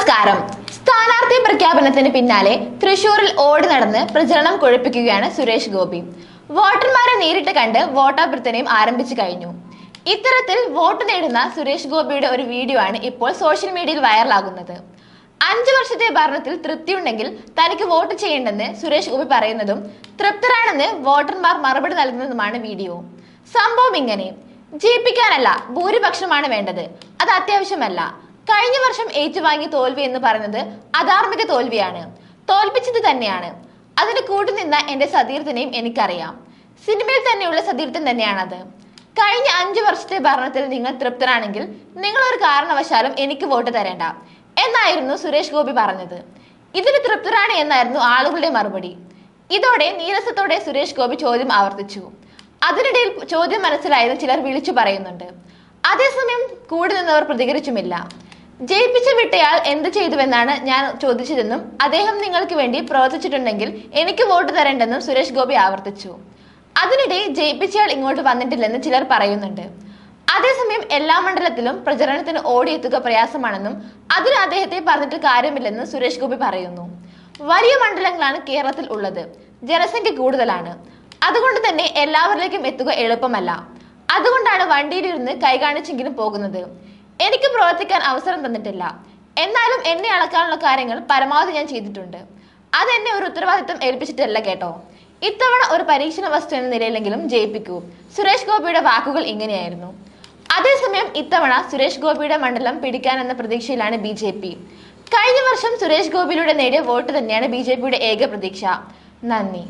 നമസ്കാരം. സ്ഥാനാർത്ഥി പ്രഖ്യാപനത്തിന് പിന്നാലെ തൃശൂരിൽ ഓടി നടന്ന് പ്രചരണം കൊഴുപ്പിക്കുകയാണ് സുരേഷ് ഗോപി. വോട്ടർമാരെ നേരിട്ട് കണ്ട് വോട്ടഭ്യർത്ഥനയും ആരംഭിച്ചു കഴിഞ്ഞു. ഇത്തരത്തിൽ വോട്ട് നേടുന്ന സുരേഷ് ഗോപിയുടെ ഒരു വീഡിയോ ആണ് ഇപ്പോൾ സോഷ്യൽ മീഡിയയിൽ വൈറലാകുന്നത്. 5 വർഷത്തെ ഭരണത്തിൽ തൃപ്തിയുണ്ടെങ്കിൽ തനിക്ക് വോട്ട് ചെയ്യേണ്ടെന്ന് സുരേഷ് ഗോപി പറയുന്നതും തൃപ്തരാണെന്ന് വോട്ടർമാർ മറുപടി നൽകുന്നതുമാണ് വീഡിയോ. സംഭവം ഇങ്ങനെ: ജയിപ്പിക്കാനല്ല, ഭൂരിപക്ഷമാണ് വേണ്ടത്, അത് അത്യാവശ്യമല്ല. കഴിഞ്ഞ വർഷം ഏറ്റുവാങ്ങിയ തോൽവി എന്ന് പറയുന്നത് അധാർമിക തോൽവിയാണ്. തോൽപ്പിച്ചത് തന്നെയാണ്. അതിന് കൂട്ടുനിന്ന എന്റെ സതീർത്ഥനെയും എനിക്കറിയാം. സിനിമയിൽ തന്നെയുള്ള സതീർത്ഥൻ തന്നെയാണത്. കഴിഞ്ഞ 5 വർഷത്തെ ഭരണത്തിൽ നിങ്ങൾ തൃപ്തരാണെങ്കിൽ നിങ്ങൾ ഒരു കാരണവശാലും എനിക്ക് വോട്ട് തരേണ്ട എന്നായിരുന്നു സുരേഷ് ഗോപി പറഞ്ഞത്. ഇതിന് തൃപ്തരാണ് എന്നായിരുന്നു ആളുകളുടെ മറുപടി. ഇതോടെ നീരസത്തോടെ സുരേഷ് ഗോപി ചോദ്യം ആവർത്തിച്ചു. അതിനിടയിൽ ചോദ്യം മനസ്സിലായത് ചിലർ വിളിച്ചു പറയുന്നുണ്ട്. അതേസമയം കൂടി നിന്നവർ പ്രതികരിച്ചുമില്ല. ജയിപ്പിച്ചു വിട്ടയാൾ എന്ത് ചെയ്തുവെന്നാണ് ഞാൻ ചോദിച്ചതെന്നും അദ്ദേഹം നിങ്ങൾക്ക് വേണ്ടി പ്രവർത്തിച്ചിട്ടുണ്ടെങ്കിൽ എനിക്ക് വോട്ട് തരേണ്ടെന്നും സുരേഷ് ഗോപി ആവർത്തിച്ചു. അതിനിടെ ജയിപ്പിച്ചയാൾ ഇങ്ങോട്ട് വന്നിട്ടില്ലെന്ന് ചിലർ പറയുന്നുണ്ട്. അതേസമയം എല്ലാ മണ്ഡലത്തിലും പ്രചരണത്തിന് ഓടിയെത്തുക പ്രയാസമാണെന്നും അതിന് അദ്ദേഹത്തെ പറഞ്ഞിട്ട് കാര്യമില്ലെന്നും സുരേഷ് ഗോപി പറയുന്നു. വലിയ മണ്ഡലങ്ങളാണ് കേരളത്തിൽ ഉള്ളത്. ജനസംഖ്യ കൂടുതലാണ്. അതുകൊണ്ട് തന്നെ എല്ലാവരിലേക്കും എത്തുക എളുപ്പമല്ല. അതുകൊണ്ടാണ് വണ്ടിയിലിരുന്ന് കൈകാണിച്ചെങ്കിലും പോകുന്നത്. എനിക്ക് പ്രവർത്തിക്കാൻ അവസരം തന്നിട്ടില്ല. എന്നാലും എന്നെ അളക്കാനുള്ള കാര്യങ്ങൾ പരമാവധി ഞാൻ ചെയ്തിട്ടുണ്ട്. അതെന്നെ ഒരു ഉത്തരവാദിത്വം ഏൽപ്പിച്ചിട്ടല്ല കേട്ടോ. ഇത്തവണ ഒരു പരീക്ഷണ വസ്തു എന്ന നിലയിലെങ്കിലും ജയിപ്പിക്കൂ. സുരേഷ് ഗോപിയുടെ വാക്കുകൾ ഇങ്ങനെയായിരുന്നു. അതേസമയം ഇത്തവണ സുരേഷ് ഗോപിയുടെ മണ്ഡലം പിടിക്കാനെന്ന പ്രതീക്ഷയിലാണ് BJP. കഴിഞ്ഞ വർഷം സുരേഷ് ഗോപിയിലൂടെ നേടിയ വോട്ട് തന്നെയാണ് BJPയുടെ ഏക പ്രതീക്ഷ. നന്ദി.